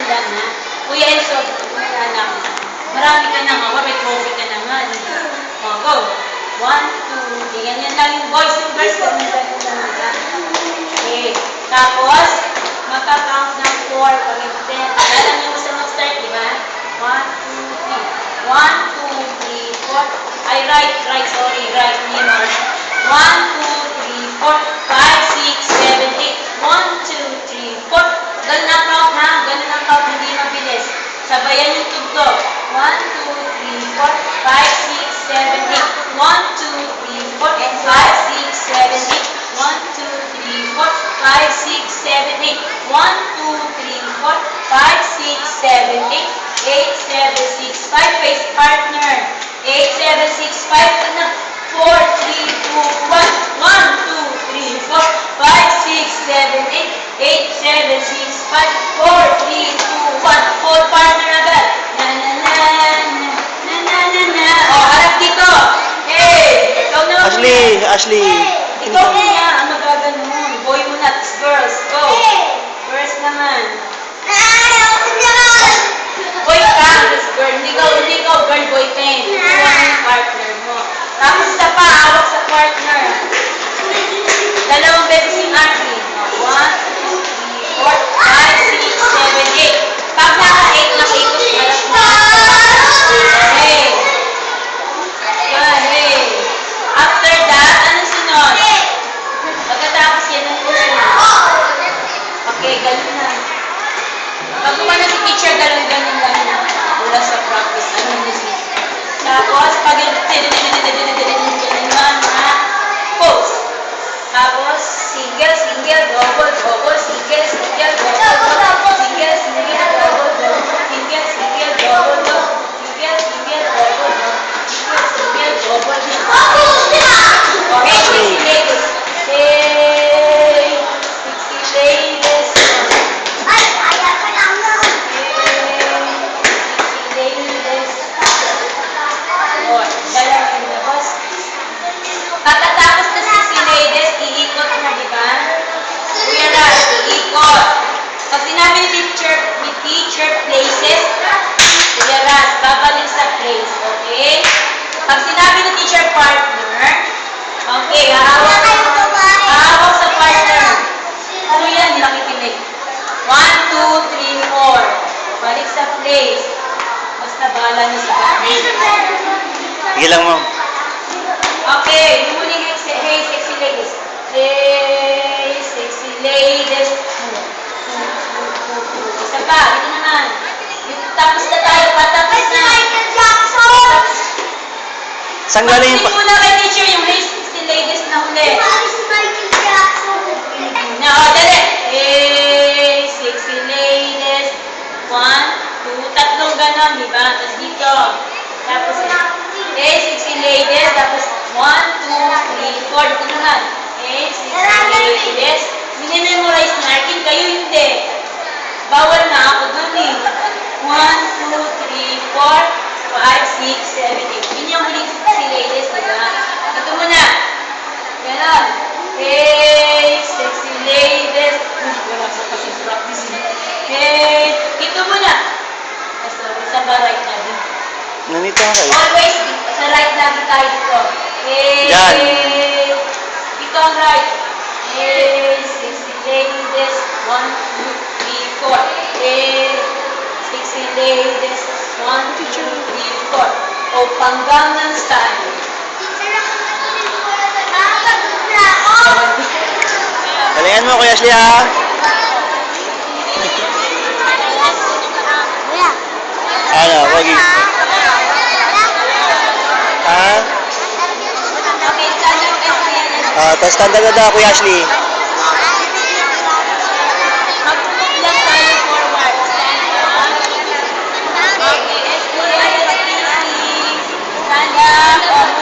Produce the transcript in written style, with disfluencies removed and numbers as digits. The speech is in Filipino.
lang ha. Kuya Enzo, anak. Marami ka na nga, may trophy ka naman. O, go. 1, 2, 3. Ganyan lang yung boys. Yung girls, ganyan lang yung lang. Okay. Tapos, magka-count ng 4. Pag 10. Alam niyo mo sa mag-start, di ba? 1, 2, 3. 1, 2, 3, 4. Ay, right. Sorry, right. Mirror. 1, 2, 3, 4, 5, 6, 7, 8. 1, 2, 3, 4. Ganun ang count ha. Ganun ang count. Hindi mabilis. Sabayan yung tugtog. 1, 2, 3, 4, 5, 6, 7, 8. 1, 2, 3, 4, 5, 6, 7, 8. 1, 2, 3, 4, 5, 6, 7, 8. 1, 2, 3, 4, 5, 6, 7, 8. 8, 7, 6, 5. Face partner. 8, 7, 6, 5. Ano? 4, 3, 2, 1. 1, 2, 3, 4, 5, 6, 7, 8. 8, 7, 6, 5. 4, 3, 2, 1. Hold partner agad. Na na na na na na na. Oh, harap dito. Hey, ikaw naman. Ashley. Ikaw kaya ang magaganon. Boy mo na, girls. Go. Girls naman. Boy ka, this girl. Hindi ka, girl, boy pen. Kuha yung partner mo. Tapos isa pa, hawak sa partner. Dalawang beses yung akin. 1, 2, 3, 4, 5, 6, 7, 8. Pag naka-8 na ikot, harap mo. Hey. Hey. After that, ano sunod? Pagkatapos yan ang sunod. Okay, ganun na. Pag kumana si teacher, ganun lang na. Wala sa practice. Ano yun siya? Tapos, pag yung pose. Tapos, single, double, single, double, single, double, single, double, single, double, okay, sexy ladies. Hey, sexy ladies. Katatapos na sexy ladies, iikot na, di ba? Kuya Raz, iikot. Pag sinabi ni teacher places, Kuya Raz, babalik sa place, okay? Pag sinabi ni teacher partner, okay, hahawak sa partner. Kuya, hindi nakikinig. 1, 2, 3, 4. Balik sa place. Basta bahala na sa partner. Sige lang, ma'am. Okay, yung muling hey, sexy ladies. Hey, sexy ladies. Isa pa, ito naman. Tapos na tayo, patapos na. Saan galing yung Pag-sing muna kay teacher yung hey, sexy ladies na huli. Na, dali. Hey, sexy ladies. 1, 2, tatlong ganon, di ba? Tapos dito. Tapos, hey, sexy ladies. Tapos, 1, 2, 3, 4. Dito naman. Hey, sexy ladies. Minimemorize na akin. Kayo hindi. Bawal na ako dun eh. 1, 2, 3, 4, 5, 6, 7, 8. Yun yung huling sexy ladies, di ba? Ito muna. Ganon. Hey, sexy ladies. Wala sa kasi practice. Hey, ito muna. Sorry, sa right na din. Nandito nga kayo. Always, sa right lagi tayo dito. Hey, Yan. Dito ang right. Hey, sexy ladies. 1, 2, 3, 4. Hey, sexy ladies. 1, 2, 3, 4. O Gangnam Style. Galingan mo, Kuya Ashley, ha? Ano, wag Ha? Okay, stand up kasi yan. Tapos tanda na daw, Kuya Ashley. Mag-move lang tayo forward. Stand up. Okay, SPI, stand up.